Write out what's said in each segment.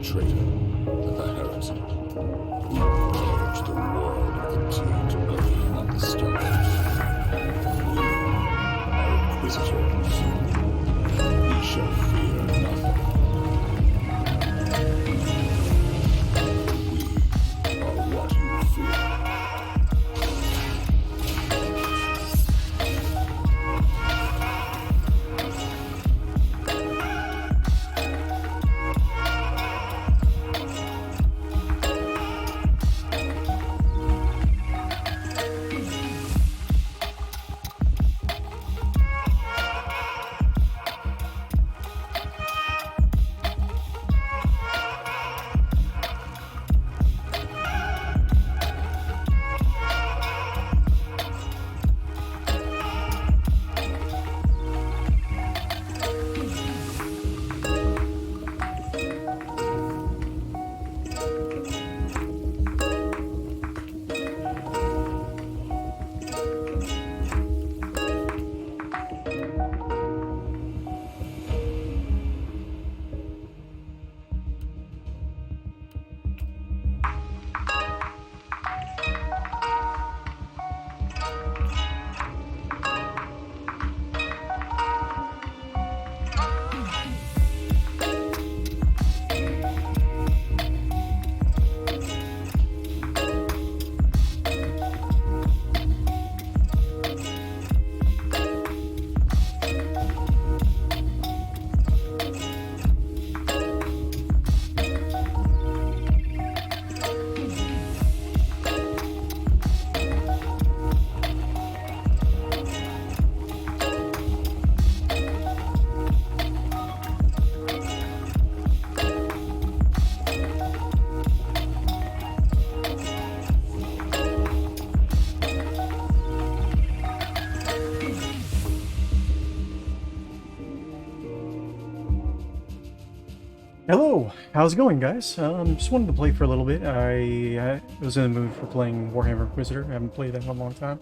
traitor and the heretic. We purge the world of the taint of the stone. We are Inquisitors. We shall fear nothing. We are what you fear. Hello, how's it going, guys? Just wanted to play for a little bit. I was in the mood for playing Warhammer Inquisitor. I haven't played that in a long time.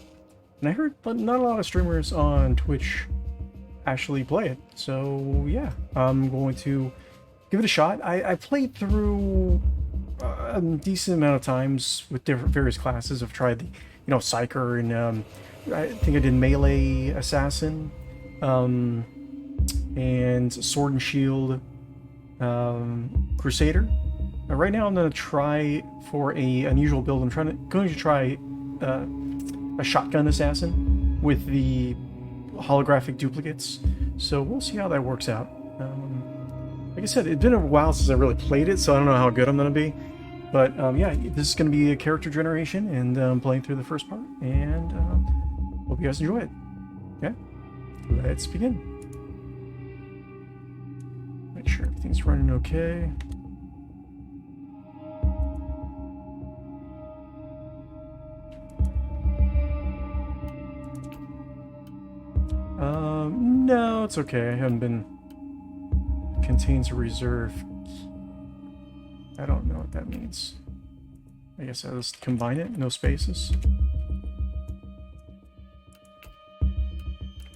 And I heard not a lot of streamers on Twitch actually play it. So, yeah, I'm going to give it a shot. I played through a decent amount of times with different various classes. I've tried the, Psyker, and I think I did Melee Assassin, and Sword and Shield, Crusader. Right now I'm going to try for a unusual build. I'm going to try a shotgun assassin with the holographic duplicates. So we'll see how that works out. Like I said, it's been a while since I really played it, so I don't know how good I'm going to be. But yeah, this is going to be a character generation, and I'm playing through the first part, and hope you guys enjoy it. Okay, let's begin. Make sure everything's running okay. No, it's okay. I haven't been... Contains a reserve. I don't know what that means. I guess I'll just combine it. No spaces.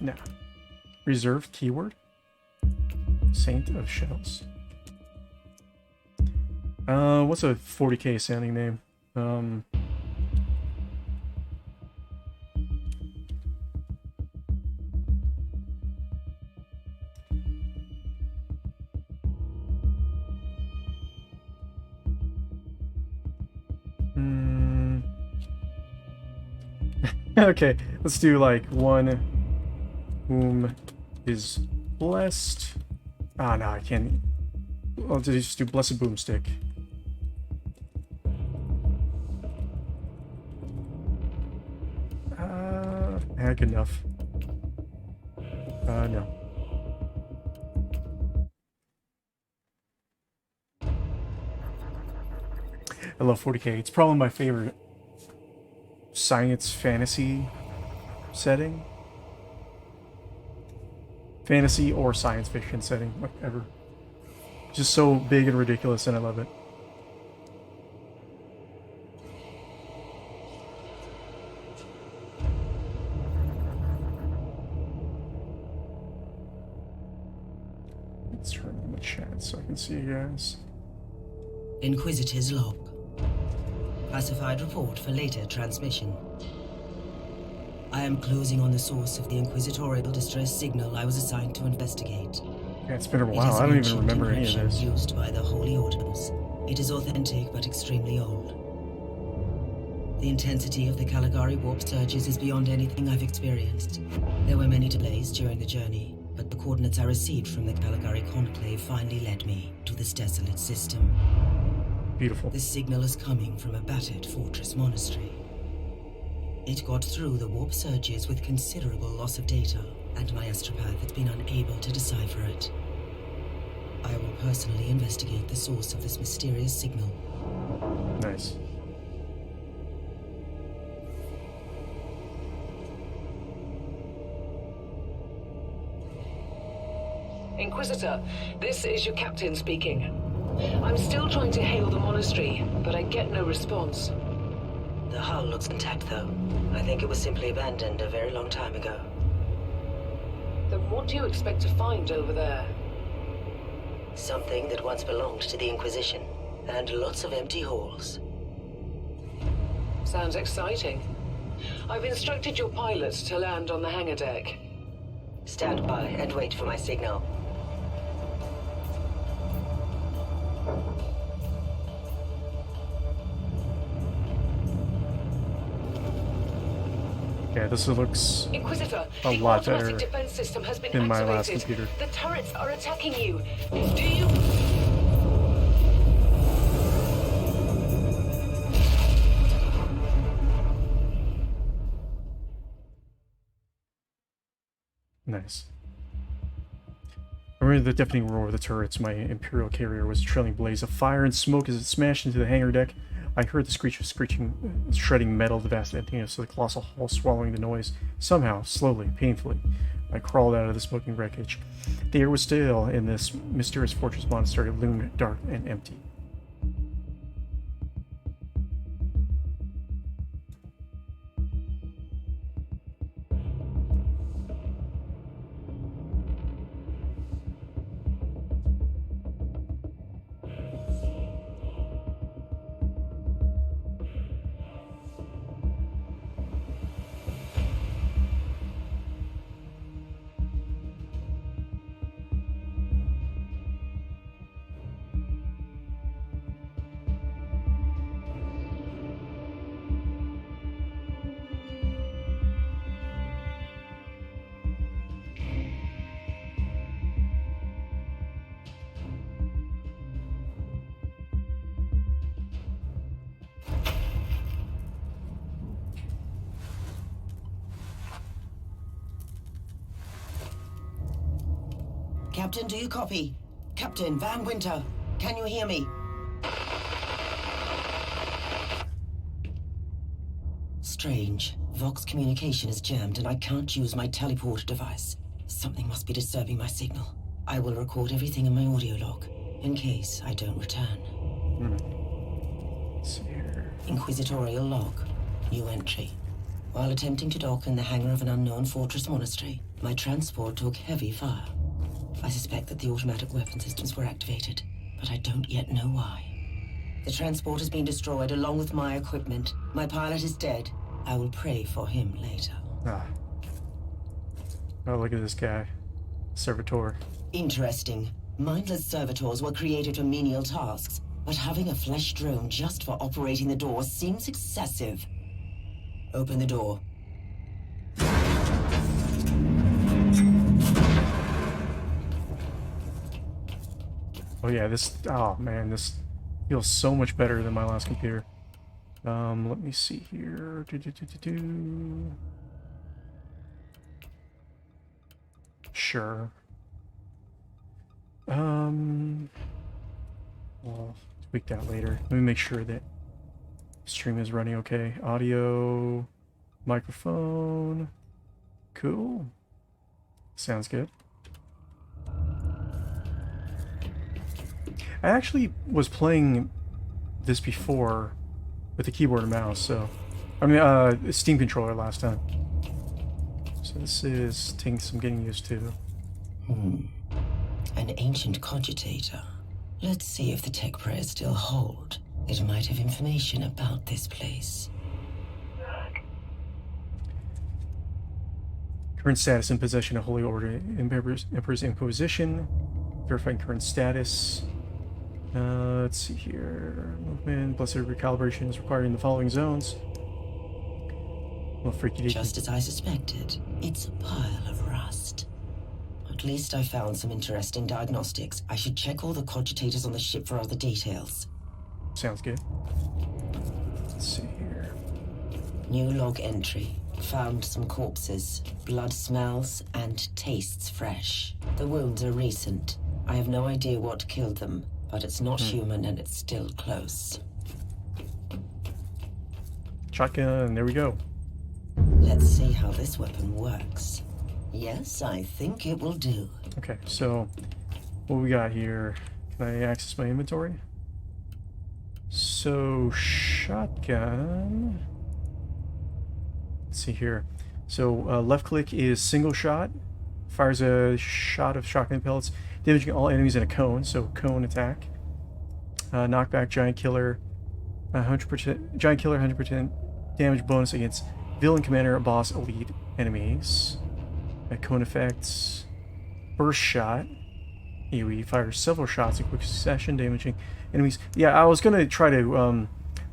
No. Reserve keyword. Saint of Shells. What's a 40k sounding name? Okay, let's do like one whom is blessed. Ah, no, I can't. I'll just do Blessed Boomstick. Good enough. No. I love 40k. It's probably my favorite science fantasy setting. Fantasy or science fiction setting, whatever. Just so big and ridiculous, and I love it. Let's turn on the chat so I can see you guys. Inquisitor's log. Classified report for later transmission. I am closing on the source of the inquisitorial distress signal I was assigned to investigate. Yeah, it's been a while. I don't even remember any of this. Used by the Holy Orders. It is authentic but extremely old. The intensity of the Caligari warp surges is beyond anything I've experienced. There were many delays during the journey, but the coordinates I received from the Caligari conclave finally led me to this desolate system. Beautiful. This signal is coming from a battered fortress monastery. It got through the warp surges with considerable loss of data, and my astropath has been unable to decipher it. I will personally investigate the source of this mysterious signal. Nice. Inquisitor, this is your captain speaking. I'm still trying to hail the monastery, but I get no response. The hull looks intact, though. I think it was simply abandoned a very long time ago. Then what do you expect to find over there? Something that once belonged to the Inquisition, and lots of empty halls. Sounds exciting. I've instructed your pilots to land on the hangar deck. Stand by and wait for my signal. Yeah, this looks Inquisitor, a lot better automatic defense system has been than my last activated. computer. The turrets are attacking you. Do you... Nice. I remember the deafening roar of the turrets. My Imperial carrier was a trailing blaze of fire and smoke as it smashed into the hangar deck. I heard the screech of screeching, shredding metal, the vast emptiness of the colossal hull swallowing the noise. Somehow, slowly, painfully, I crawled out of the smoking wreckage. The air was still, and this mysterious fortress monastery loomed dark and empty. Captain, do you copy? Captain Van Winter, can you hear me? Strange. Vox communication is jammed and I can't use my teleporter device. Something must be disturbing my signal. I will record everything in my audio log, in case I don't return. Let's see here. Inquisitorial log. New entry. While attempting to dock in the hangar of an unknown fortress monastery, my transport took heavy fire. I suspect that the automatic weapon systems were activated, but I don't yet know why. The transport has been destroyed along with my equipment. My pilot is dead. I will pray for him later. Ah. Oh, look at this guy. Servitor. Interesting. Mindless servitors were created for menial tasks, but having a flesh drone just for operating the door seems excessive. Open the door. Oh yeah, this, oh man, this feels so much better than my last computer. Let me see here. Sure. We'll tweak that later. Let me make sure that stream is running okay. Audio, microphone. Cool. Sounds good. I actually was playing this before with a keyboard and mouse, so I mean, Steam controller last time. So this is taking some getting used to. An ancient cogitator. Let's see if the tech prayers still hold. It might have information about this place. Current status in possession of Holy Order, Emperor's Inquisition. Verifying current status. Let's see here. Movement, blessed recalibration is required in the following zones. Well, freaky. Just as I suspected, it's a pile of rust. At least I found some interesting diagnostics. I should check all the cogitators on the ship for other details. Sounds good. Let's see here. New log entry. Found some corpses. Blood smells and tastes fresh. The wounds are recent. I have no idea what killed them, but it's not human and it's still close. Shotgun, there we go. Let's see how this weapon works. Yes, I think it will do. Okay, so what we got here? Can I access my inventory? So, shotgun. Let's see here. So, left click is single shot. Fires a shot of shotgun pellets, damaging all enemies in a cone. So, cone attack. Knockback, giant killer. 100% giant killer, 100% damage bonus against villain, commander, boss, elite enemies. Cone effects. Burst shot. AoE fires several shots in quick succession, damaging enemies. Yeah, I was gonna try to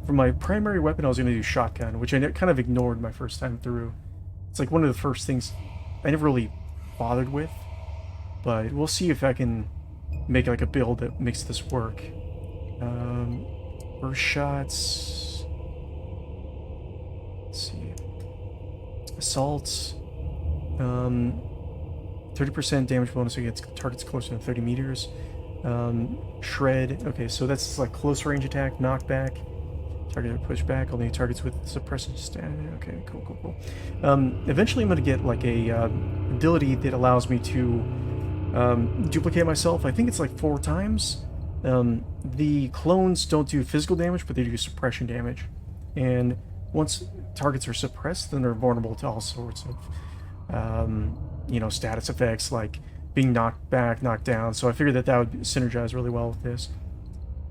for my primary weapon I was gonna do shotgun, which I kind of ignored my first time through. It's like one of the first things I never really bothered with, but we'll see if I can make like a build that makes this work. Burst shots. Let's see. Assaults. 30% damage bonus against targets closer than 30 meters. Shred. Okay, so that's like close range attack. Knockback. Target push back. Only targets with suppressor stat. Okay, cool. Eventually I'm going to get like a ability that allows me to duplicate myself. I think it's like 4 times. The clones don't do physical damage, but they do suppression damage. And once targets are suppressed, then they're vulnerable to all sorts of status effects like being knocked back, knocked down. So I figured that would synergize really well with this.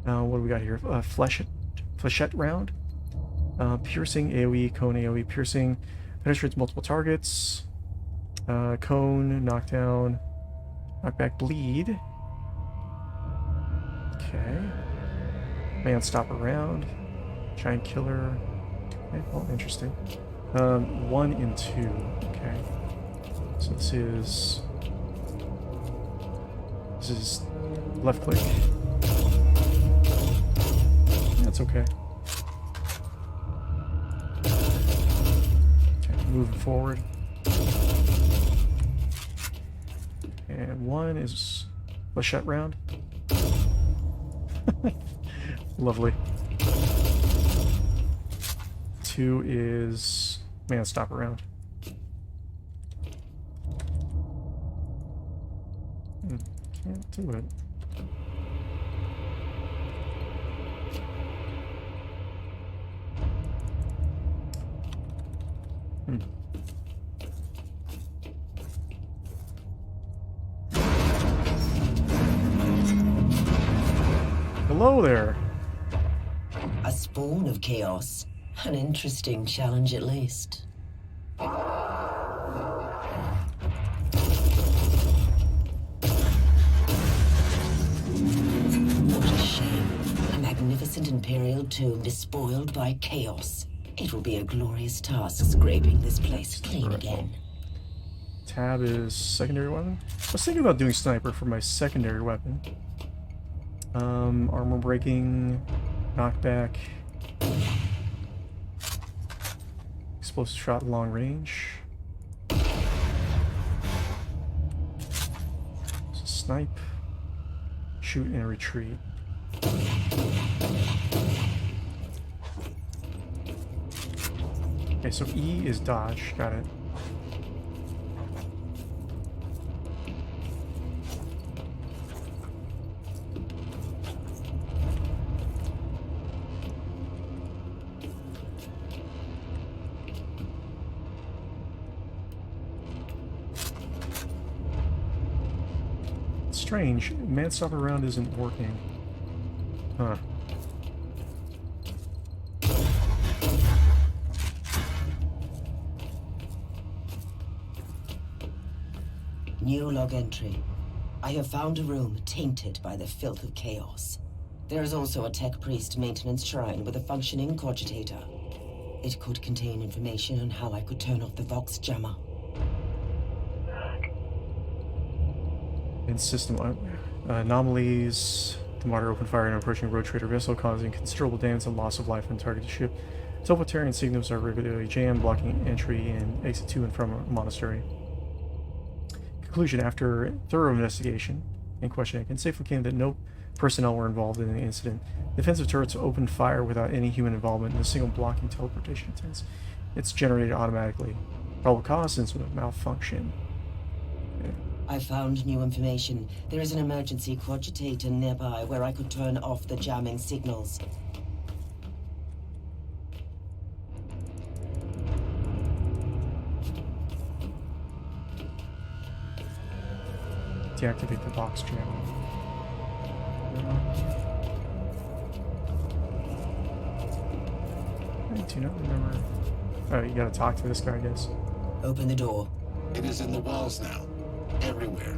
What do we got here? Flechette round. Piercing, AoE, cone AoE, piercing. Penetrates multiple targets. Cone, knockdown. Knockback, bleed. Okay. Man stopper round. Giant killer. Okay, well, interesting. 1 and 2. Okay. So this is left click. That's okay. Okay, moving forward. And 1 is flechette round. Lovely. 2 is man stop around. Can't do it. Hello there. A spawn of chaos. An interesting challenge, at least. What a shame. A magnificent Imperial tomb despoiled by chaos. It will be a glorious task scraping this place clean again. Tab is secondary weapon. I was thinking about doing sniper for my secondary weapon. Armor breaking, knockback, explosive shot long range. So snipe, shoot and retreat. Okay, so E is dodge, got it. Strange, man stop around isn't working. Huh. New log entry. I have found a room tainted by the filth of chaos. There is also a tech priest maintenance shrine with a functioning cogitator. It could contain information on how I could turn off the Vox jammer. In system anomalies, the Martyr opened fire on an approaching road trader vessel, causing considerable damage and loss of life on targeted ship. Teleportarian signals are regularly jammed, blocking entry and exit to and from a monastery. Conclusion: after thorough investigation and questioning, I can safely claim that no personnel were involved in the incident. Defensive turrets opened fire without any human involvement in a single blocking teleportation tents. It's generated automatically. Probable cause: incident malfunction. Okay. I found new information. There is an emergency cogitator nearby where I could turn off the jamming signals. Deactivate the box jam. I do not remember. Oh, you gotta talk to this guy, I guess. Open the door. It is in the walls now. Everywhere.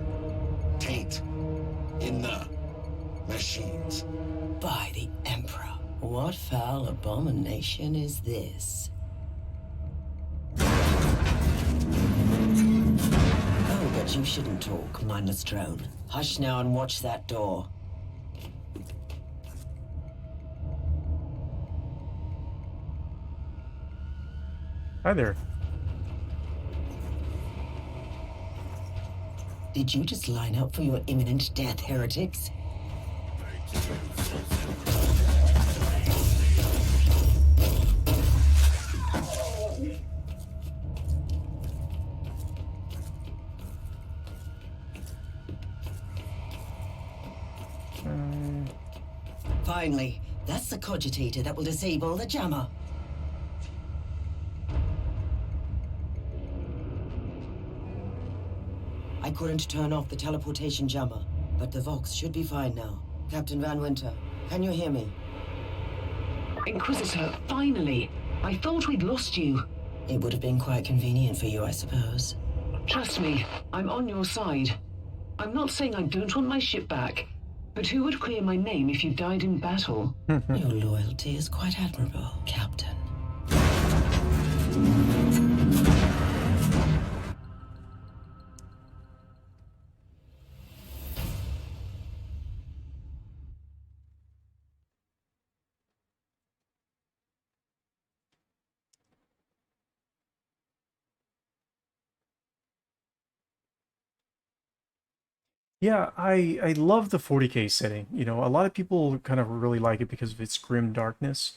Taint. In the machines. By the Emperor. What foul abomination is this? Oh, but you shouldn't talk, mindless drone. Hush now and watch that door. Hi there. Did you just line up for your imminent death, heretics? Finally, that's the cogitator that will disable the jammer. I couldn't turn off the teleportation jammer, but the Vox should be fine now. Captain Van Winter, can you hear me? Inquisitor, finally! I thought we'd lost you. It would have been quite convenient for you, I suppose. Trust me, I'm on your side. I'm not saying I don't want my ship back, but who would clear my name if you died in battle? Your loyalty is quite admirable, Captain. Yeah, I love the 40K setting. You know, a lot of people kind of really like it because of its grim darkness.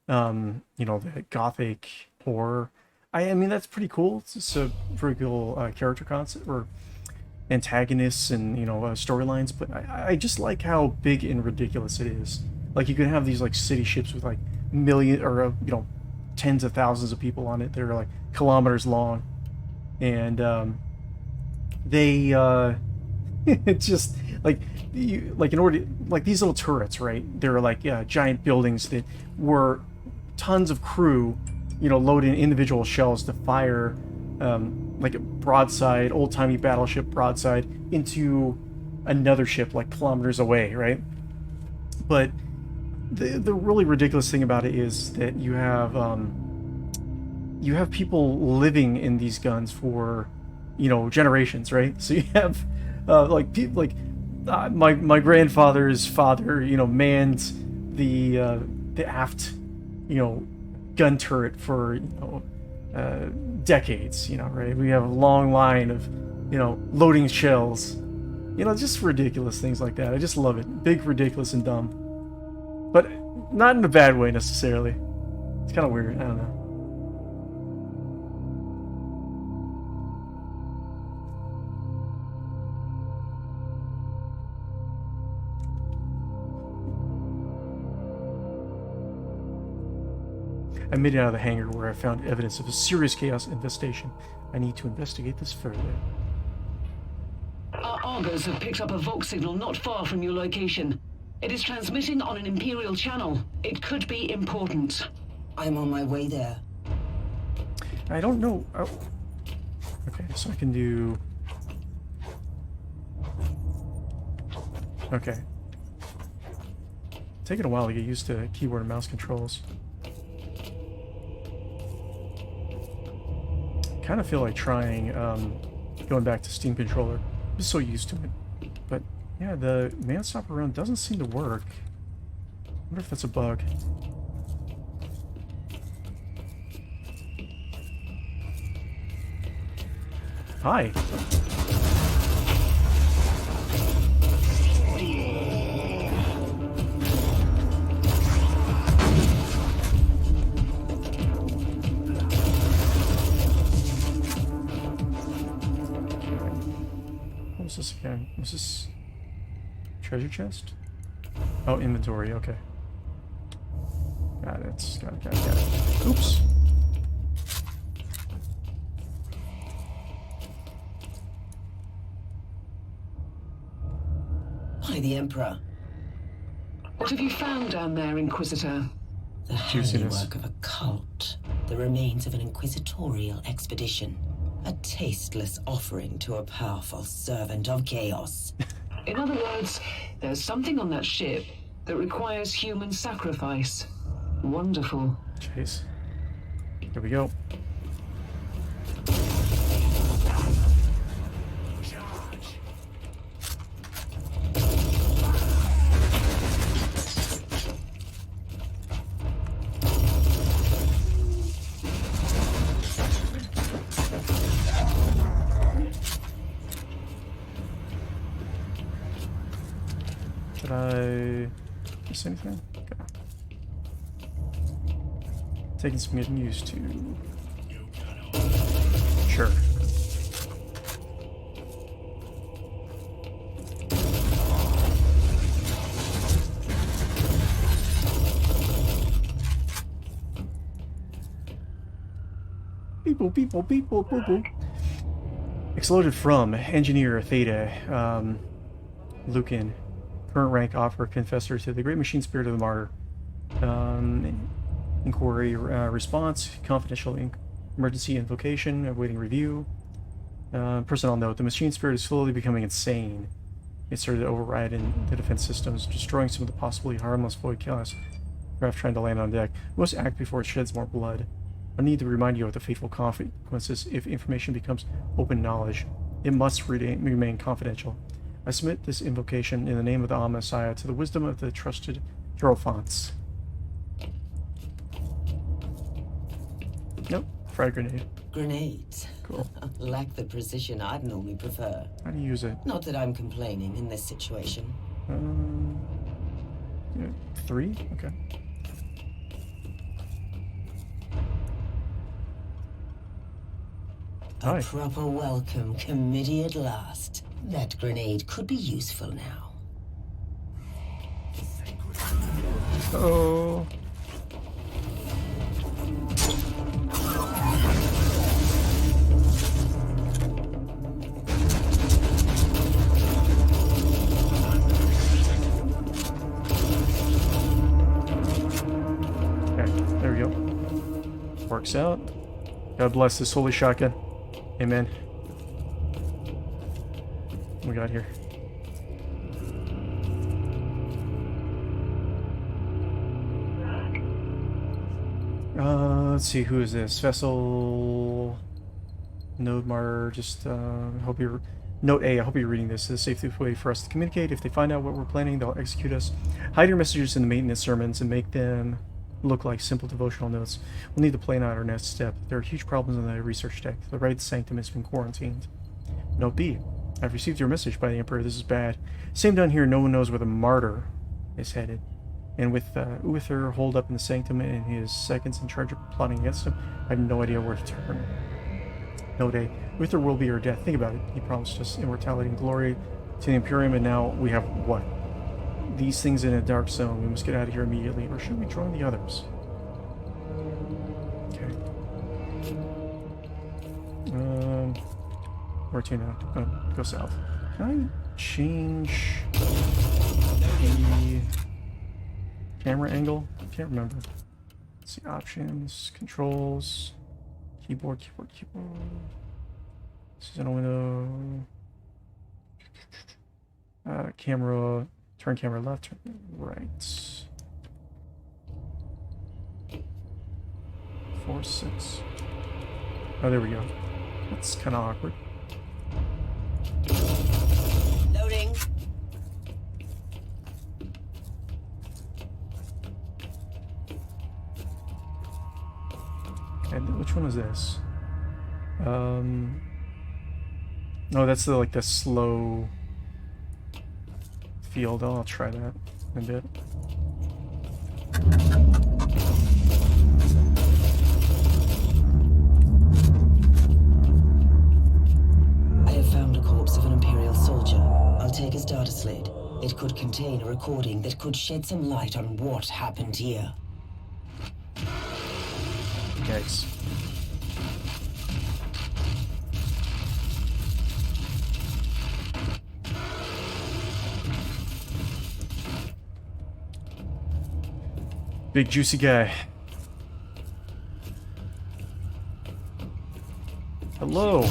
You know, the gothic horror. I mean, that's pretty cool. It's a pretty cool character concept or antagonists and, you know, storylines. But I just like how big and ridiculous it is. Like, you can have these, like, city ships with, like, million or, you know, tens of thousands of people on it. They're, like, kilometers long. And they... it's just like in order like these little turrets, right? They're like giant buildings that were tons of crew, you know, loading individual shells to fire like a broadside, old-timey battleship broadside into another ship like kilometers away, right? But the really ridiculous thing about it is that you have people living in these guns for, you know, generations, right? So you have like people like my grandfather's father, you know, manned the aft, you know, gun turret for, you know, decades, you know, right? We have a long line of, you know, loading shells, you know, just ridiculous things like that. I just love it. Big, ridiculous, and dumb, but not in a bad way necessarily. It's kind of weird. I don't know. I made it out of the hangar where I found evidence of a serious chaos infestation. I need to investigate this further. Our Argos have picked up a Vox signal not far from your location. It is transmitting on an Imperial channel. It could be important. I'm on my way there. I don't know. Oh. Okay, so I can do... Okay. Taking a while to get used to keyboard and mouse controls. Kind of feel like trying going back to Steam controller. I'm just so used to it. But yeah, the man stopper run doesn't seem to work. I wonder if that's a bug. Hi. What was this again? Was this treasure chest? Oh, inventory, okay. Got it, got it. Oops. By the Emperor. What have you found down there, Inquisitor? The handiwork of a cult. The remains of an inquisitorial expedition. A tasteless offering to a powerful servant of chaos. In other words, there's something on that ship that requires human sacrifice. Wonderful. Jeez. Here we go. Did I miss anything? Okay. Taking some getting used to. Sure. People, boo boo. Exploded from Engineer Theta, Lucan. Current rank offer confessor to the Great Machine Spirit of the Martyr. Inquiry response, confidential emergency invocation, awaiting review. Personnel note, the Machine Spirit is slowly becoming insane. It started to override in the defense systems, destroying some of the possibly harmless void chaos craft trying to land on deck. We must act before it sheds more blood. I need to remind you of the fateful consequences if information becomes open knowledge. It must remain confidential. I submit this invocation in the name of the Messiah to the wisdom of the trusted Hierophants. Nope, frag grenade. Grenades. Cool. Lack the precision I'd normally prefer. How do you use it? Not that I'm complaining in this situation. Yeah, 3? Okay. Hi. A proper welcome committee at last. That grenade could be useful now. Oh. Okay, there we go. Works out. God bless this holy shotgun. Amen. What we got here? Let's see, who is this? Vessel Node Martyr. Just hope you're Note A, I hope you're reading this. It's a safe way for us to communicate. If they find out what we're planning, they'll execute us. Hide your messages in the maintenance sermons and make them look like simple devotional notes. We'll need to plan out our next step. There are huge problems on the research deck. The right sanctum has been quarantined. Note B, I've received your message by the Emperor. This is bad. Same down here, no one knows where the Martyr is headed. And with Uther holed up in the sanctum and his seconds in charge of plotting against him, I have no idea where to turn. Note A, Uther will be our death. Think about it. He promised us immortality and glory to the Imperium, and now we have what? These things in a dark zone. We must get out of here immediately, or should we join the others? Okay. Where to now? Oh, go south. Can I change? the camera angle. Can't remember. Let's see, options, controls, keyboard. This is in a window. Camera, turn camera left, turn right. 4, 6. Oh, there we go. That's kind of awkward. Loading. And which one is this? No, that's the, like the slow field. I'll try that in a bit. I have found a corpse of an Imperial soldier. I'll take his data slate. It could contain a recording that could shed some light on what happened here. Yikes. Big juicy guy. Hello.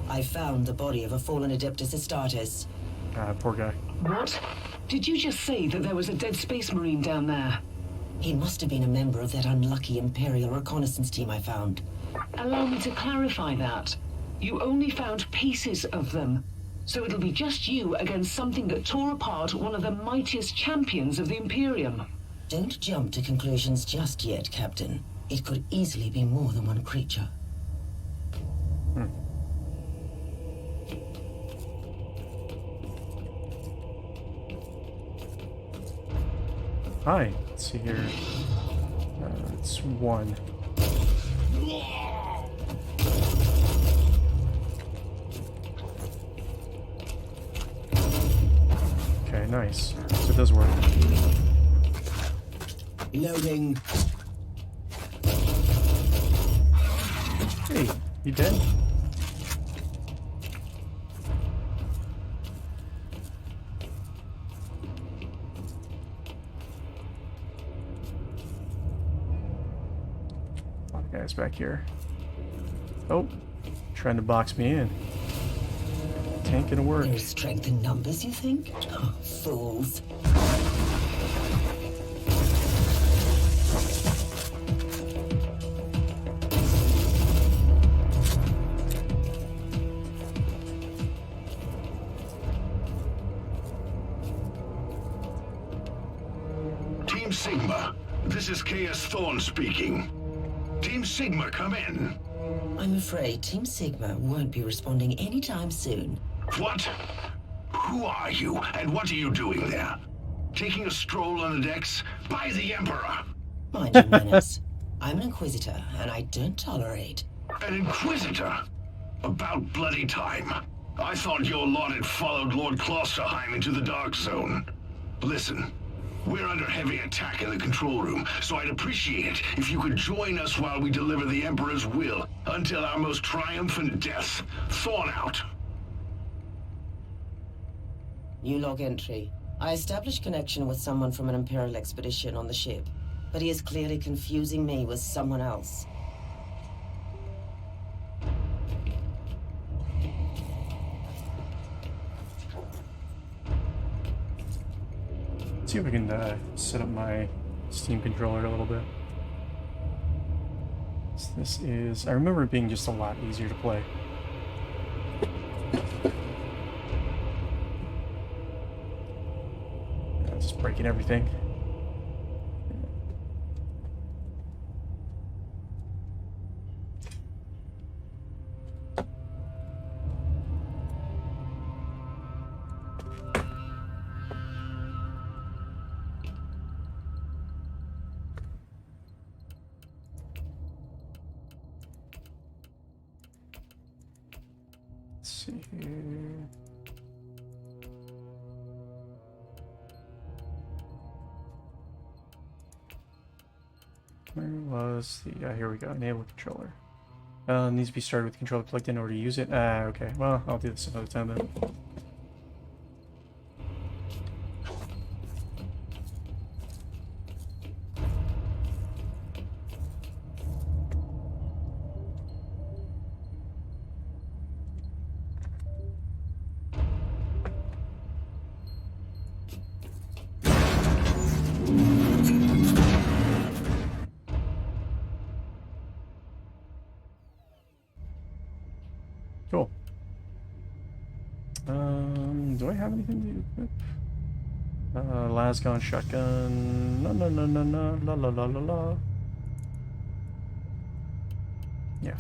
I found the body of a fallen Adeptus Astartes. Poor guy. What? Did you just say that there was a dead space marine down there? He must have been a member of that unlucky Imperial reconnaissance team I found. Allow me to clarify that. You only found pieces of them. So it'll be just you against something that tore apart one of the mightiest champions of the Imperium. Don't jump to conclusions just yet, Captain. It could easily be more than one creature. Hi. Let's see here. It's 1. Okay, nice. So it does work. Loading. Hey, you dead? A lot of guys back here. Oh, trying to box me in. Tank gonna work. There's strength in numbers, you think? Oh, fools. Team Sigma, this is KS Thorne speaking. Team Sigma, come in. I'm afraid Team Sigma won't be responding anytime soon. What? Who are you, and what are you doing there? Taking a stroll on the decks? By the Emperor! Mind your manners. I'm an Inquisitor, and I don't tolerate. An Inquisitor? About bloody time. I thought your lot had followed Lord Klosterheim into the Dark Zone. Listen, we're under heavy attack in the control room, so I'd appreciate it if you could join us while we deliver the Emperor's will until our most triumphant death. Thorn out. New log entry. I established connection with someone from an Imperial expedition on the ship, but he is clearly confusing me with someone else. Let's see if we can set up my Steam controller a little bit. So this is... I remember it being just a lot easier to play. Just breaking everything. Let's see here. Where was the... Yeah, here we go. Enable controller. Needs to be started with the controller plugged in in order to use it. Okay. Well, I'll do this another time then. Cool. Do I have anything to equip? Lasgon shotgun. No, la la la la la. Yeah.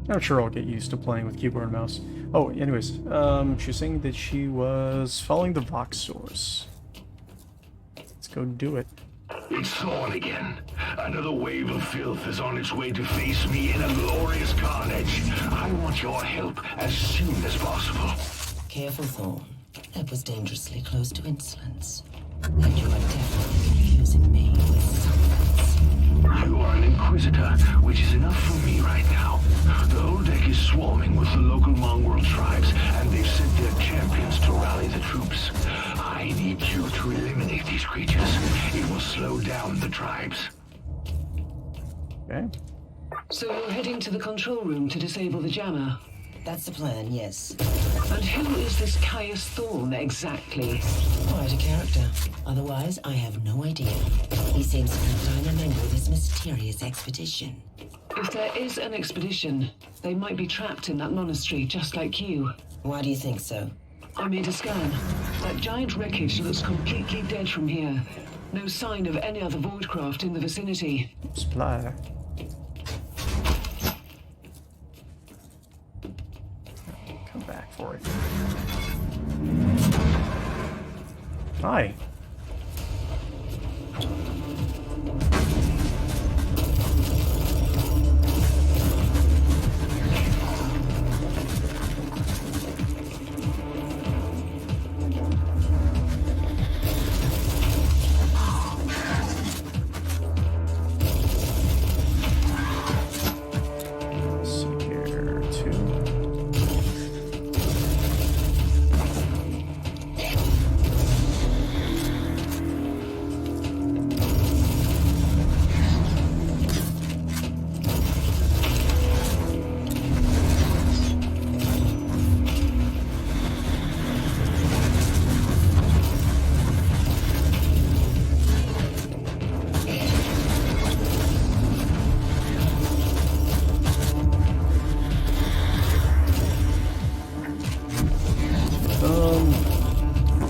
I'm sure I'll get used to playing with keyboard and mouse. Oh, anyways, she was saying that she was following the Vox source. Let's go do it. It's Thorn again. Another wave of filth is on its way to face me in a glorious carnage. I want your help as soon as possible. Careful, Thorn. That was dangerously close to insolence. And you are definitely confusing me with someone else. You are an Inquisitor, which is enough for me right now. The whole deck is swarming with the local mongrel tribes, and they've sent their champions to rally the troops. I need you to eliminate these creatures. It will slow down the tribes. Okay. So you're heading to the control room to disable the jammer. That's the plan, yes. And who is this Caius Thorn exactly? Quite a character. Otherwise, I have no idea. He seems to be trying to mingle this mysterious expedition. If there is an expedition, they might be trapped in that monastery just like you. Why do you think so? I made a scan. That giant wreckage looks completely dead from here. No sign of any other voidcraft in the vicinity. Supply. Come back for it. Hi.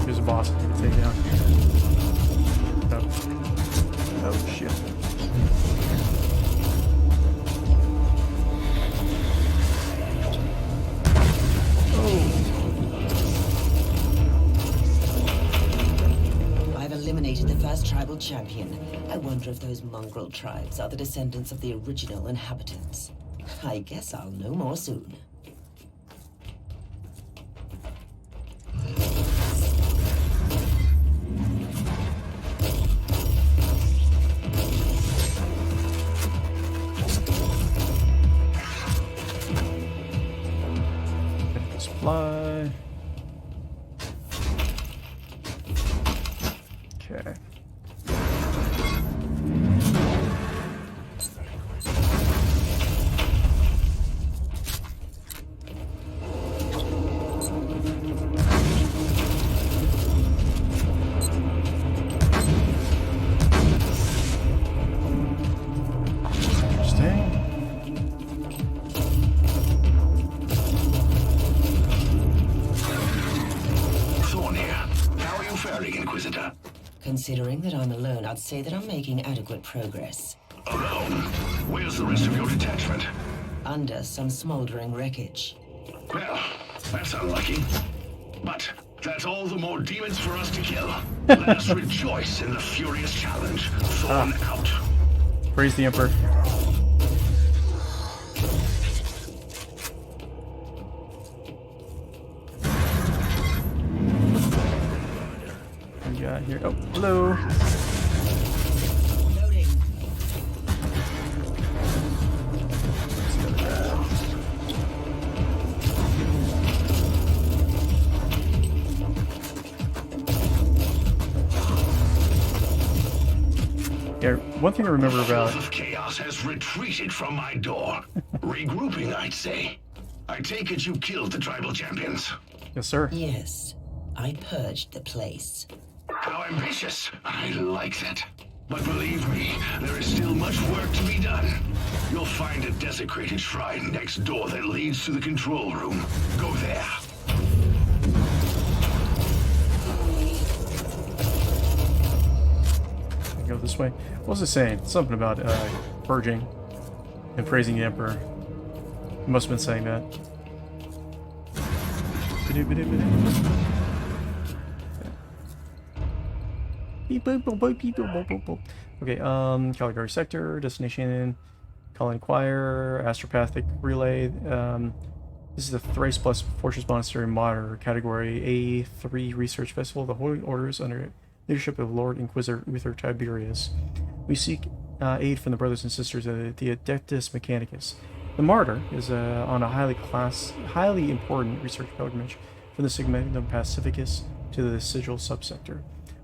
Here's a boss to take down. Oh. Oh, shit. I've eliminated the first tribal champion. I wonder if those mongrel tribes are the descendants of the original inhabitants. I guess I'll know more soon. Supply. Okay. Inquisitor. Considering that I'm alone, I'd say that I'm making adequate progress. Alone? Where's the rest of your detachment? Under some smoldering wreckage. Well, that's unlucky. But that's all the more demons for us to kill. Let us rejoice in the furious challenge. Thorn out. Praise the Emperor. we got here? Oh, hello. Loading. Yeah, one thing I remember The about... force of chaos has retreated from my door. Regrouping, I'd say. I take it you killed the tribal champions. Yes, sir. Yes, I purged the place. How ambitious. I like that. But believe me, there is still much work to be done. You'll find a desecrated shrine next door that leads to the control room. Go there. Go this way. What was it saying? Something about purging and praising the Emperor. He must have been saying that. Okay, Caligari Sector, destination, Call Inquire, Astropathic Relay. This is the Thrice Plus Fortress Monastery Martyr, category A3 Research Festival. The Holy Orders under leadership of Lord Inquisitor Uther Tiberius. We seek aid from the brothers and sisters of the Adeptus Mechanicus. The Martyr is on a highly important research pilgrimage from the Sigmatum Pacificus to the Sigil subsector.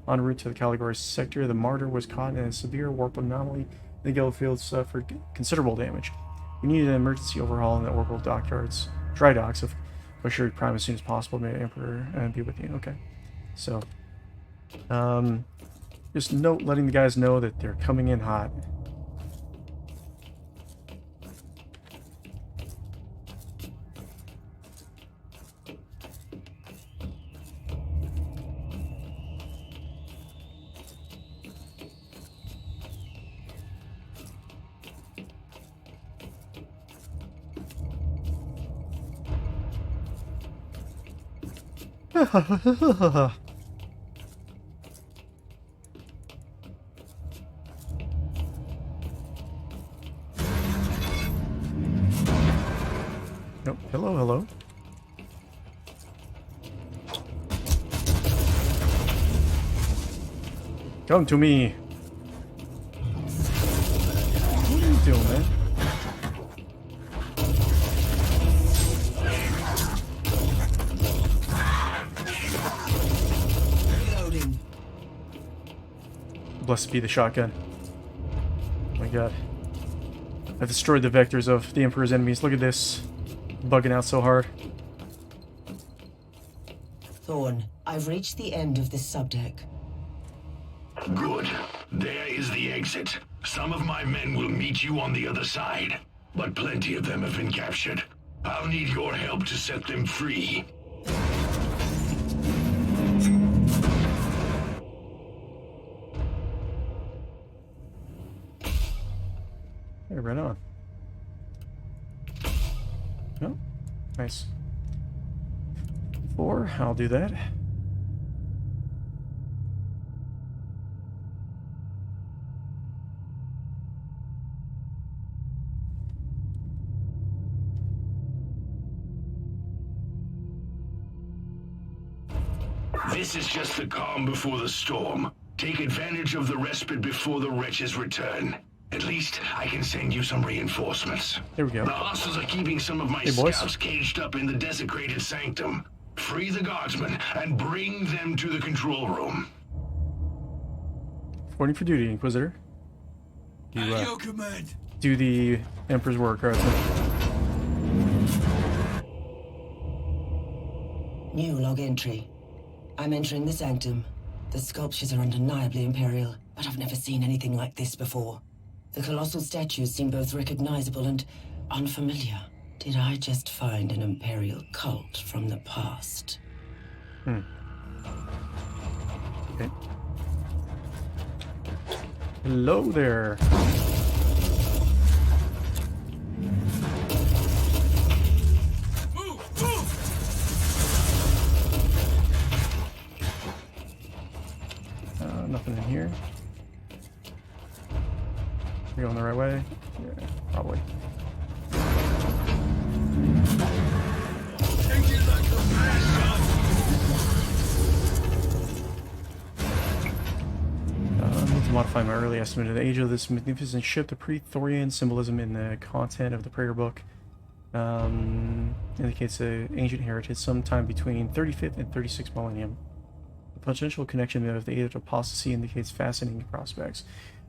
En route to the Caligari sector, the Martyr was caught in a severe warp anomaly, and the Gale Field suffered considerable damage. We needed an emergency overhaul in the orbital dockyards, dry docks, of Assured Prime as soon as possible. May the Emperor be with you. Okay, so just letting the guys know that they're coming in hot. Nope. Hello, hello. Come to me. What are you doing, man? Reloading. Blessed be the shotgun. Oh my god. I've destroyed the vectors of the Emperor's enemies. Look at this. Bugging out so hard. Thorn, I've reached the end of this subdeck. Good. There is the exit. Some of my men will meet you on the other side, but plenty of them have been captured. I'll need your help to set them free. Hey, right on. Oh, nice. 4, I'll do that. This is just the calm before the storm. Take advantage of the respite before the wretches return. At least I can send you some reinforcements. There we go. The hostiles are keeping some of my Hey, boys. scouts caged up in the desecrated sanctum. Free the guardsmen and bring them to the control room. Reporting for duty, Inquisitor. You, At your command. do the Emperor's work, Arthur. New log entry. I'm entering the sanctum. The sculptures are undeniably imperial, but I've never seen anything like this before. The colossal statues seem both recognizable and unfamiliar. Did I just find an imperial cult from the past? Okay. Hello there. Move! Move! Nothing in here. We're going the right way? Yeah, probably. Take it like a man, son! modify my early estimate of the age of this magnificent ship. The pre-Thorian symbolism in the content of the prayer book indicates an ancient heritage sometime between 35th and 36th millennium. The potential connection of the age of apostasy indicates fascinating prospects.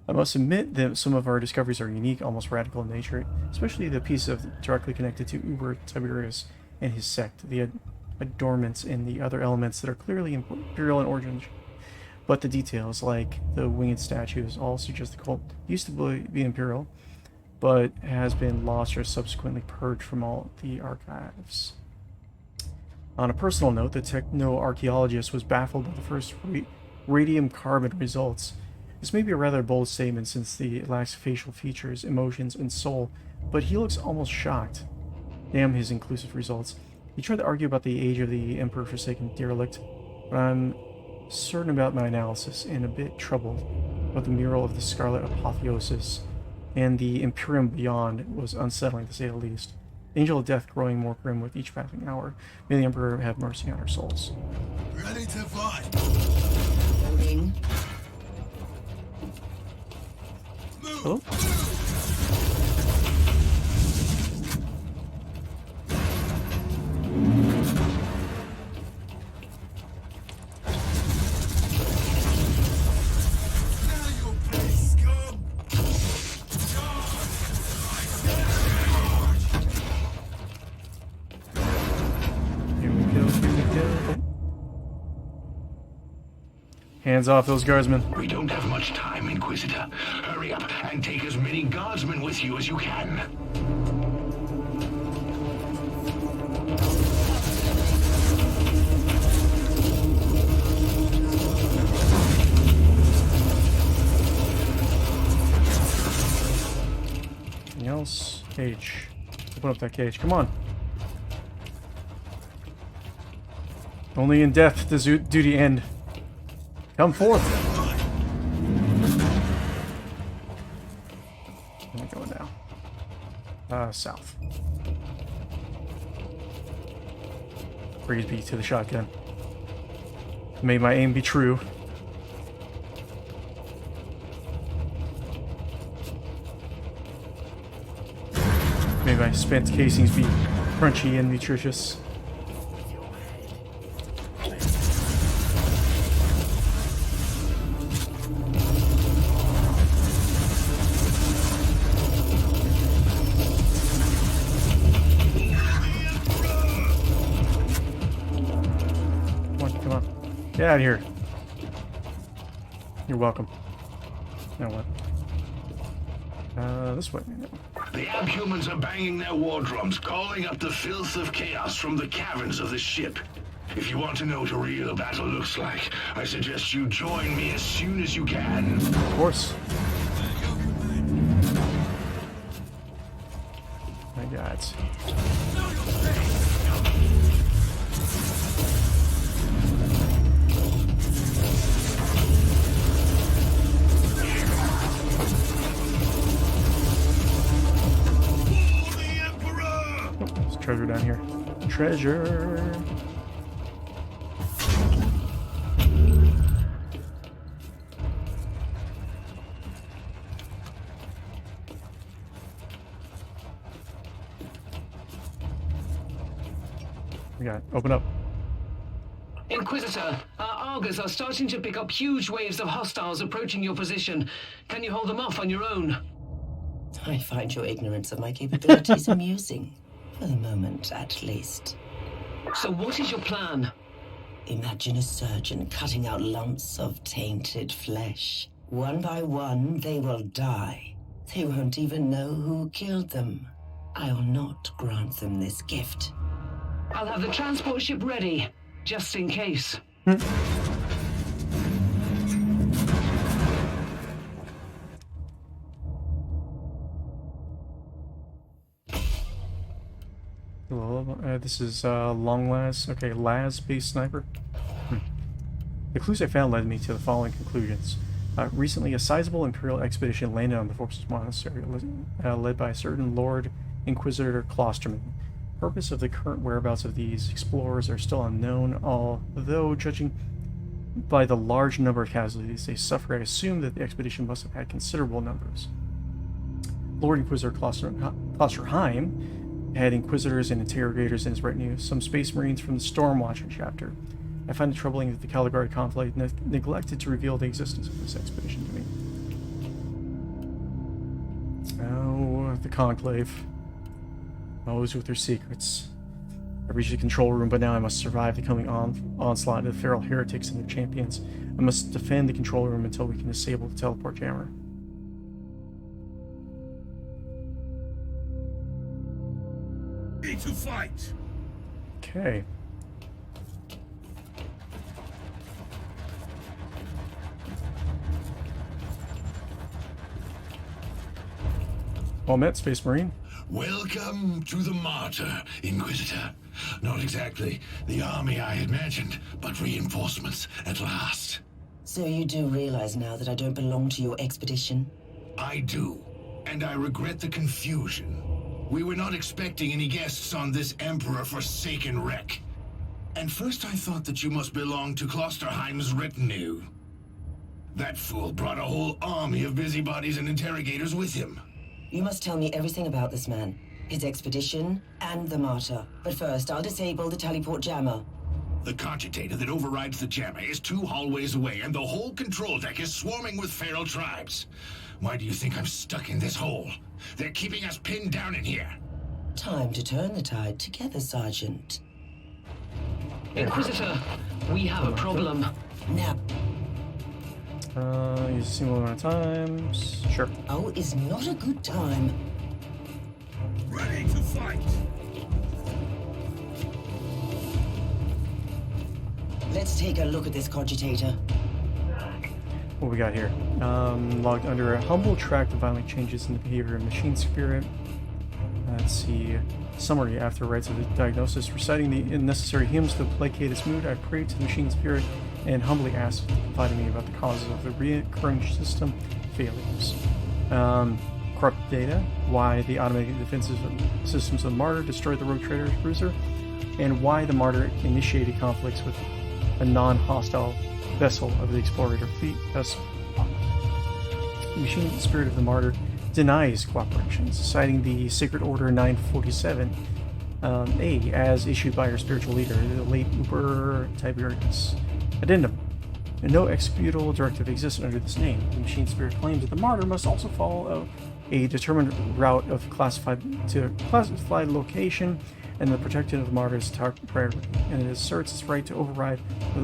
I must admit that some of our discoveries are unique, almost radical in nature, especially the piece directly connected to Uber Tiberius and his sect, the adornments and the other elements that are clearly imperial in origin. But the details, like the winged statues, all suggest the cult used to be imperial, but has been lost or subsequently purged from all the archives. On a personal note, the techno-archaeologist was baffled by the first radium-carbon results. This may be a rather bold statement since the lacks facial features, emotions, and soul, but he looks almost shocked. Damn his inclusive results. He tried to argue about the age of the Emperor-forsaken derelict, but I'm certain about my analysis and a bit troubled about the mural of the Scarlet Apotheosis, and the Imperium beyond was unsettling to say the least. The Angel of Death growing more grim with each passing hour. May the Emperor have mercy on our souls. Ready to fight. Loading. Hello? Here we go. Hands off those guardsmen. We don't have much time, Inquisitor. Hurry up and take as many guardsmen with you as you can. Anything else? Cage. Open up that cage. Come on. Only in death does duty end. Come forth. Where are we going now? South. Praise be to the shotgun. May my aim be true. May my spent casings be crunchy and nutritious. Get out of here. You're welcome. Now what? This way. The abhumans are banging their war drums, calling up the filth of chaos from the caverns of the ship. If you want to know what a real battle looks like, I suggest you join me as soon as you can. Of course. My God. Treasure down here. Treasure. We got it. Open up. Inquisitor, our Argos are starting to pick up huge waves of hostiles approaching your position. Can you hold them off on your own? I find your ignorance of my capabilities amusing. For the moment, at least. So what is your plan? Imagine a surgeon cutting out lumps of tainted flesh. One by one, they will die. They won't even know who killed them. I will not grant them this gift. I'll have the transport ship ready, just in case. This is Long Laz. Okay, Laz-based sniper. The clues I found led me to the following conclusions. Recently, a sizable Imperial expedition landed on the Forces Monastery, led by a certain Lord Inquisitor Klosterman. The purpose of the current whereabouts of these explorers are still unknown, although judging by the large number of casualties they suffer, I assume that the expedition must have had considerable numbers. Lord Inquisitor Klosterheim had Inquisitors and Interrogators in his retinue, some Space Marines from the Stormwatcher chapter. I find it troubling that the Caligari conflict neglected to reveal the existence of this expedition to me. Oh, the Conclave. Always with their secrets. I reached the control room, but now I must survive the coming onslaught of the feral heretics and their champions. I must defend the control room until we can disable the teleport jammer. Need to fight! Okay. Well met, Space Marine. Welcome to the Martyr, Inquisitor. Not exactly the army I imagined, but reinforcements at last. So you do realize now that I don't belong to your expedition? I do, and I regret the confusion. We were not expecting any guests on this Emperor-forsaken wreck. And first I thought that you must belong to Klosterheim's retinue. That fool brought a whole army of busybodies and interrogators with him. You must tell me everything about this man, his expedition, and the Martyr. But first, I'll disable the teleport jammer. The cogitator that overrides the jammer is 2 hallways away, and the whole control deck is swarming with feral tribes. Why do you think I'm stuck in this hole? They're keeping us pinned down in here. Time to turn the tide together, Sergeant. Inquisitor, we have a problem. Now, Use a single amount of times. Sure. now is not a good time. Ready to fight! Let's take a look at this cogitator. What we got here? Logged under a humble track of violent changes in the behavior of machine spirit. Let's see. Summary. After writes of the diagnosis, reciting the necessary hymns to placate its mood, I prayed to the machine spirit and humbly asked to confide to me about the causes of the recurring system failures. Corrupt data, why the automated defensive systems of the Martyr destroyed the rogue trader cruiser, and why the Martyr initiated conflicts with a non-hostile vessel of the Explorator fleet. Thus, the machine spirit of the Martyr denies cooperation, citing the Sacred Order 947 A as issued by her spiritual leader, the late Emperor Tiberius. Addendum. No executable directive exists under this name. The machine spirit claims that the Martyr must also follow a determined route of classified location, and the protection of the Martyr's top priority, and it asserts its right to override the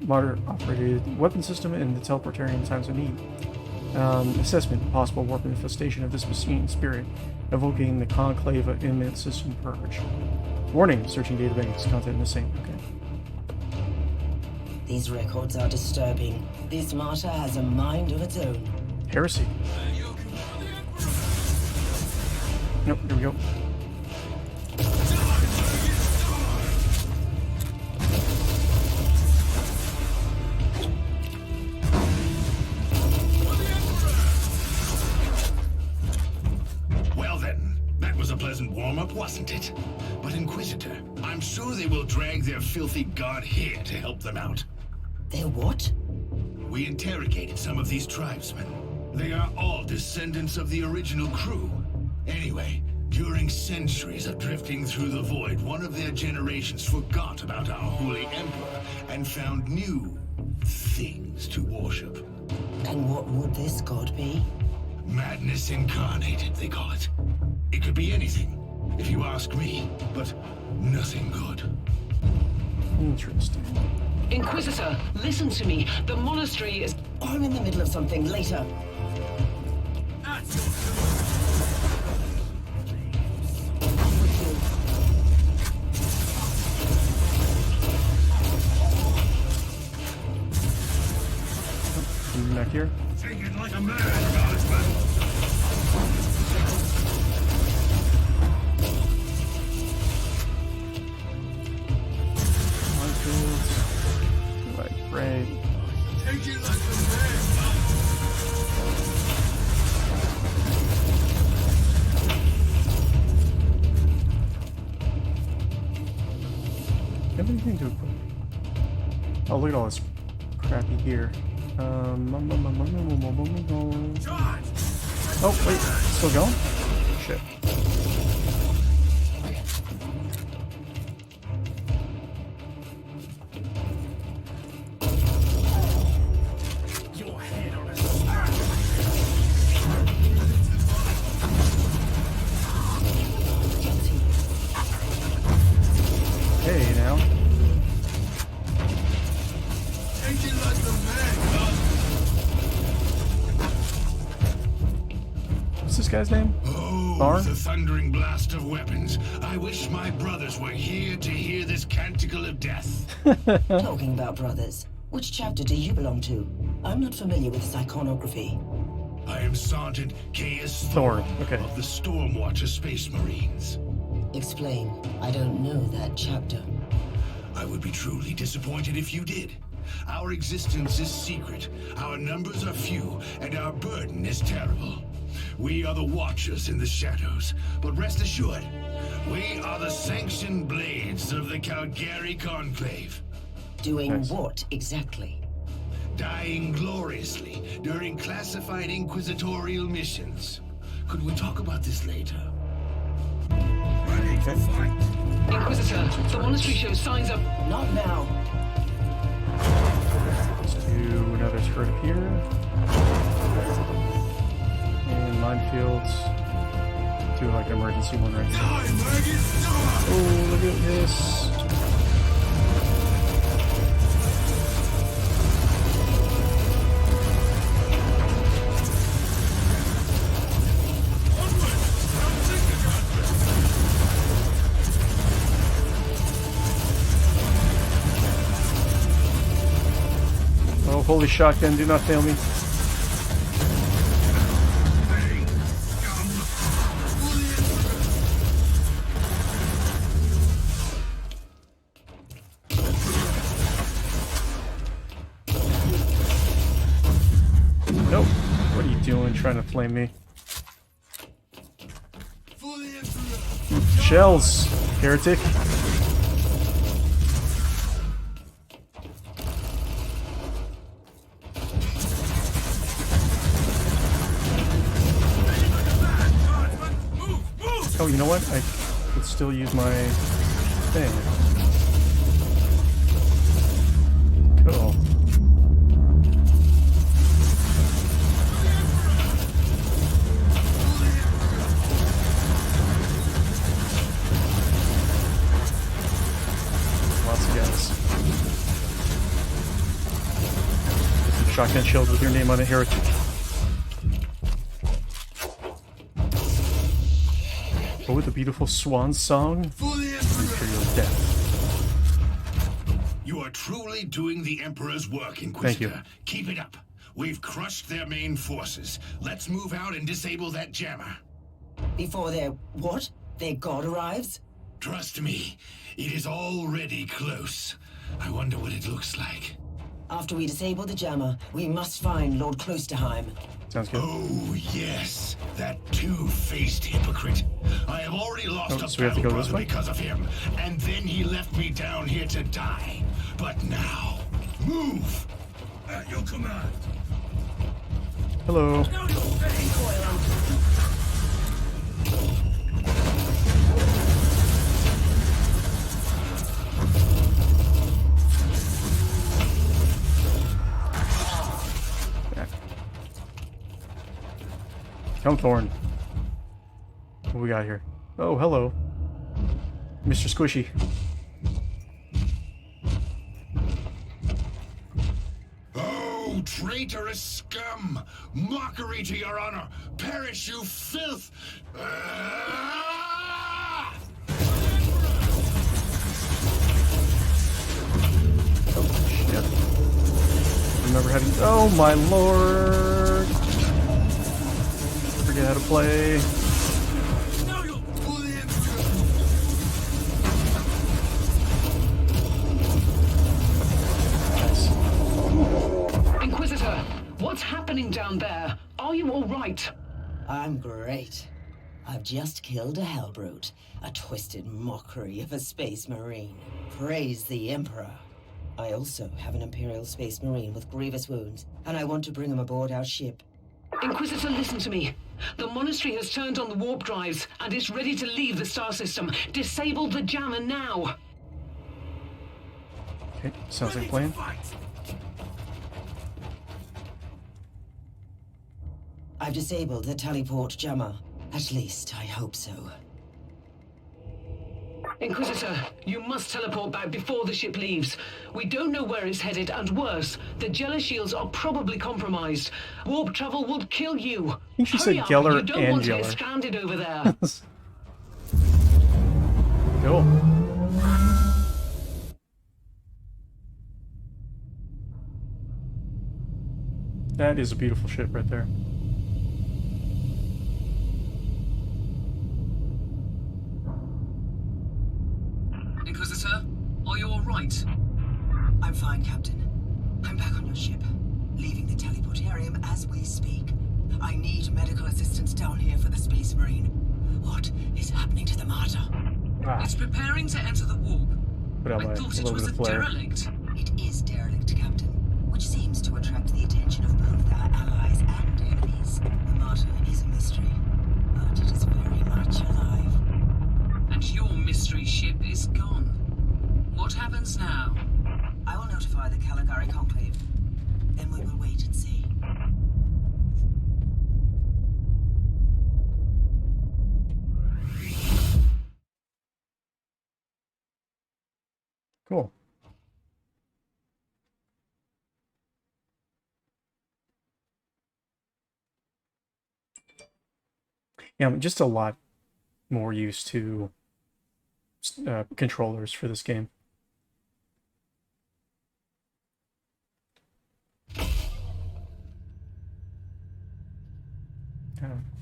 Martyr-operated weapon system and the teleportarian in times of need. Assessment. Possible warp infestation of this machine spirit, evoking the conclave of imminent system purge. Warning. Searching database. Content missing. Okay. These records are disturbing. This Martyr has a mind of its own. Heresy. Nope, here we go. Well then, that was a pleasant warm-up, wasn't it? But Inquisitor, I'm sure they will drag their filthy god here to help them out. They're what? We interrogated some of these tribesmen. They are all descendants of the original crew. Anyway, during centuries of drifting through the void, one of their generations forgot about our holy emperor and found new things to worship. And what would this god be? Madness incarnated, they call it. It could be anything, if you ask me, but nothing good. Interesting. Inquisitor, listen to me. The monastery is... I'm in the middle of something. Later. Come back here. Take it like a man, guardsman. Like great. Take it like a man. Have anything to equip? Oh, look at all this here. Oh, wait, still going? Shit. Hey, now. What's this guy's name? Oh, the thundering blast of weapons. I wish my brothers were here to hear this canticle of death. Talking about brothers, which chapter do you belong to? I'm not familiar with this iconography. I am Sergeant Gaius Thorn, okay. of the Stormwatcher Space Marines. Explain. I don't know that chapter. I would be truly disappointed if you did. Our existence is secret, our numbers are few, and our burden is terrible. We are the Watchers in the shadows, but rest assured, we are the sanctioned blades of the Calgary Conclave. Doing Nice. what exactly? Dying gloriously during classified inquisitorial missions. Could we talk about this later? Ready to fight! Inquisitor, the monastery shows signs of... Not now. Let's do another turret up here. And minefields. Do like an emergency one right here. Oh, look at this. Oh, holy shotgun, do not fail me. Nope. What are you doing trying to flame me? Shells, heretic. Oh, you know what? I could still use my thing. Cool. Lots of guys. Shotgun shells with your name on it, heretic. Oh, with a beautiful swan song. Imperial death. You are truly doing the Emperor's work, Inquisitor. Thank you. Keep it up. We've crushed their main forces. Let's move out and disable that jammer. Before their... what? Their god arrives? Trust me, it is already close. I wonder what it looks like. After we disable the jammer, we must find Lord Klosterheim. Sounds good. Oh, yes. That two-faced hypocrite. I have already lost So a we have to go battle this brother way? because of him. And then he left me down here to die. But now, move! At your command. Hello. Come, Thorn. What we got here? Oh, hello. Mr. Squishy. Oh, traitorous scum! Mockery to your honor! Perish, you filth! Ah! Oh, shit. Remember having... Oh, my lord! Forget how to play. Inquisitor, what's happening down there? Are you all right? I'm great. I've just killed a Hellbrute, a twisted mockery of a space marine. Praise the Emperor. I also have an Imperial Space Marine with grievous wounds, and I want to bring him aboard our ship. Inquisitor, listen to me. The monastery has turned on the warp drives and is ready to leave the star system. Disable the jammer now. Okay, sounds like a plan. I've disabled the teleport jammer. At least, I hope so. Inquisitor, you must teleport back before the ship leaves. We don't know where it's headed, and worse, the Jella shields are probably compromised. Warp travel would kill you. I think she Hurry said up, Geller you don't and want to get Geller. stranded over there. Cool. That is a beautiful ship right there. Inquisitor, are you all right? I'm fine, Captain. I'm back on your ship, leaving the teleportarium as we speak. I need medical assistance down here for the Space Marine. What is happening to the Martyr? Ah, It's preparing to enter the warp. put out I my thought it little was bit a of flare. derelict. It is derelict, Captain, which seems to attract the attention of both our allies and enemies. The Martyr is a mystery, but it is very much alive. And your mystery ship is gone. What happens now? I will notify the Caligari Conclave. Then we will wait and see. Cool. Yeah, I'm just a lot more used to controllers for this game.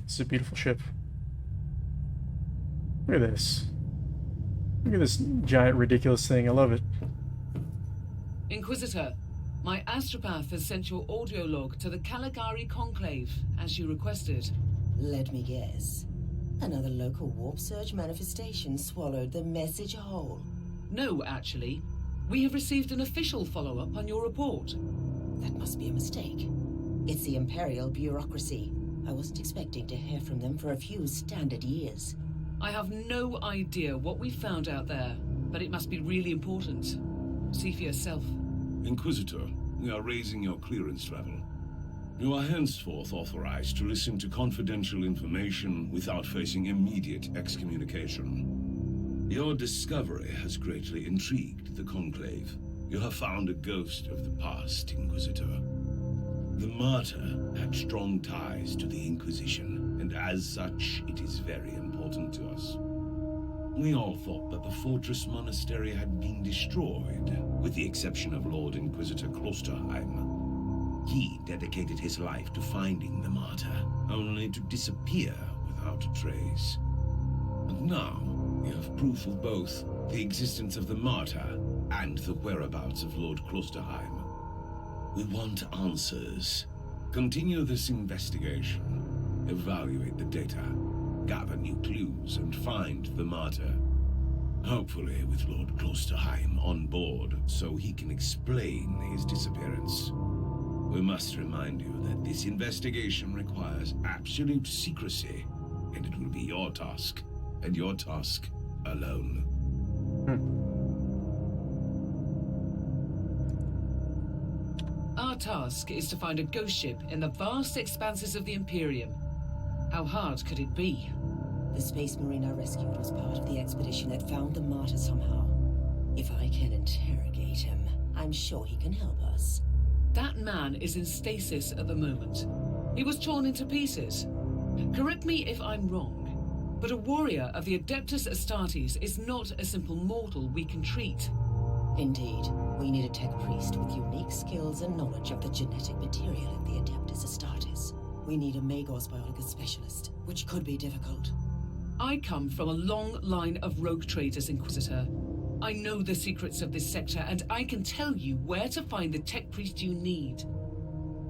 This is a beautiful ship. Look at this. Look at this giant, ridiculous thing. I love it. Inquisitor, my astropath has sent your audio log to the Caligari Conclave, as you requested. Let me guess. Another local warp surge manifestation swallowed the message whole. No, actually. We have received an official follow-up on your report. That must be a mistake. It's the Imperial bureaucracy. I wasn't expecting to hear from them for a few standard years. I have no idea what we found out there, but it must be really important. See for yourself. Inquisitor, we are raising your clearance level. You are henceforth authorized to listen to confidential information without facing immediate excommunication. Your discovery has greatly intrigued the Conclave. You have found a ghost of the past, Inquisitor. The Martyr had strong ties to the Inquisition, and as such, it is very important to us. We all thought that the Fortress Monastery had been destroyed, with the exception of Lord Inquisitor Klosterheim. He dedicated his life to finding the Martyr, only to disappear without a trace. And now, we have proof of both the existence of the Martyr and the whereabouts of Lord Klosterheim. We want answers. Continue this investigation. Evaluate the data. Gather new clues and find the Martyr. Hopefully with Lord Klosterheim on board so he can explain his disappearance. We must remind you that this investigation requires absolute secrecy, and it will be your task, and your task alone. Our task is to find a ghost ship in the vast expanses of the Imperium. How hard could it be? The Space Marine I rescued was part of the expedition that found the Martyr somehow. If I can interrogate him, I'm sure he can help us. That man is in stasis at the moment. He was torn into pieces. Correct me if I'm wrong, but a warrior of the Adeptus Astartes is not a simple mortal we can treat. Indeed, we need a tech priest with unique skills and knowledge of the genetic material of the Adeptus Astartes. We need a Magos biologist specialist, which could be difficult. I come from a long line of rogue traders, Inquisitor. I know the secrets of this sector, and I can tell you where to find the tech priest you need.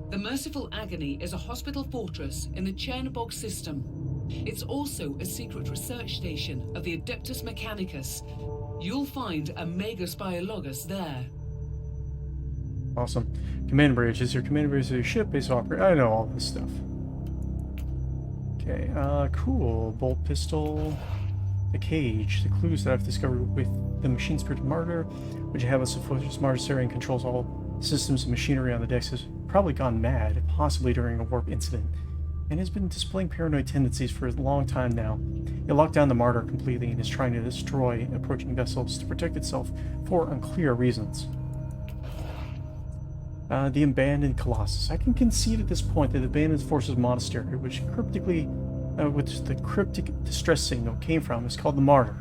The Merciful Agony is a hospital fortress in the Chernobog system. It's also a secret research station of the Adeptus Mechanicus. You'll find a Magos Biologus there. Awesome. Command bridge. Is your command bridge your ship base operator? I know all this stuff. Okay, cool. Bolt pistol. The cage. The clues that I've discovered with the machine spirit Martyr, which have us a Martyr and controls all systems and machinery on the decks, has probably gone mad, possibly during a warp incident, and has been displaying paranoid tendencies for a long time now. It locked down the Martyr completely and is trying to destroy approaching vessels to protect itself for unclear reasons. The abandoned Colossus. I can concede at this point that the abandoned forces monastery, which the cryptic distress signal came from, is called the Martyr,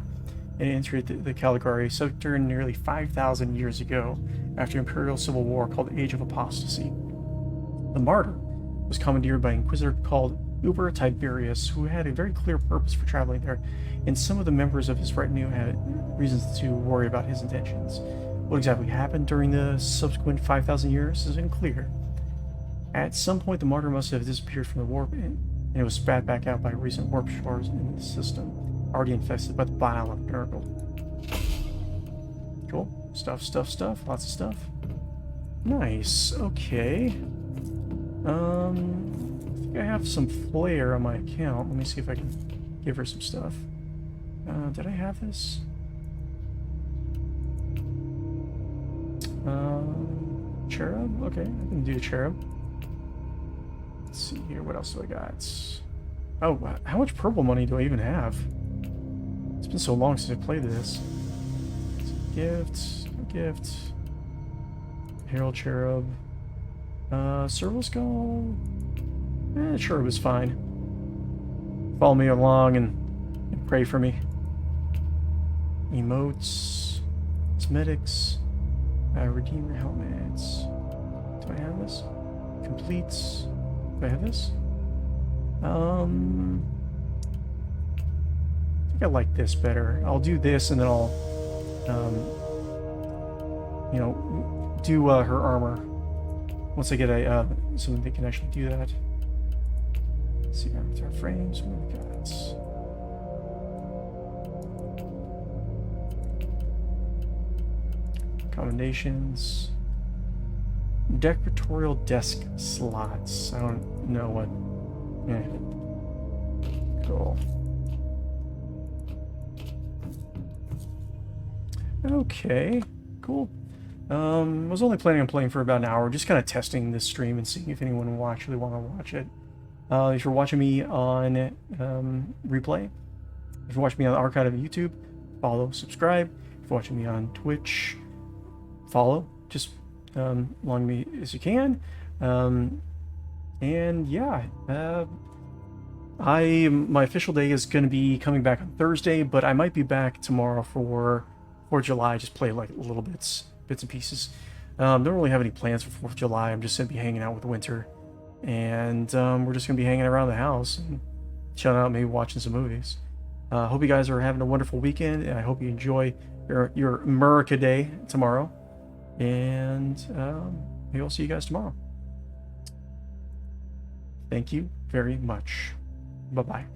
and entered the Caligari sector nearly 5,000 years ago, after Imperial Civil War called the Age of Apostasy. The Martyr was commandeered by an Inquisitor called Uber Tiberius, who had a very clear purpose for traveling there, and some of the members of his retinue had reasons to worry about his intentions. What exactly happened during the subsequent 5,000 years is unclear. At some point, the Martyr must have disappeared from the warp, and it was spat back out by recent warp shores in the system, already infested by the bile of Nurgle. Cool. Stuff. Lots of stuff. Nice. Okay. I think I have some flair on my account. Let me see if I can give her some stuff. Did I have this? Cherub? Okay, I can do a cherub. Let's see here, what else do I got? Oh, how much purple money do I even have? It's been so long since I played this. Gift. Herald Cherub. Serval Skull? Cherub is fine. Follow me along and pray for me. Emotes. Cosmetics. Redeemer helmets. Do I have this? Completes. Do I have this? I think I like this better. I'll do this and then I'll, do her armor. Once I get a something that can actually do that. Let's see, our frames. What do we got? Commendations. Decoratorial desk slots. I don't know what. Cool. Okay, cool. I was only planning on playing for about an hour, just kind of testing this stream and seeing if anyone will actually want to watch it. If you're watching me on replay, if you're watching me on the archive of YouTube, follow, subscribe. If you're watching me on Twitch, follow. Just along me as you can. And yeah, my official day is going to be coming back on Thursday, but I might be back tomorrow for 4th of July. Just play like little bits and pieces. Don't really have any plans for 4th of July. I'm just going to be hanging out with Winter, and we're just going to be hanging around the house and chilling out, maybe watching some movies. Hope you guys are having a wonderful weekend, and I hope you enjoy your America Day tomorrow. And maybe I'll see you guys tomorrow. Thank you very much. Bye-bye.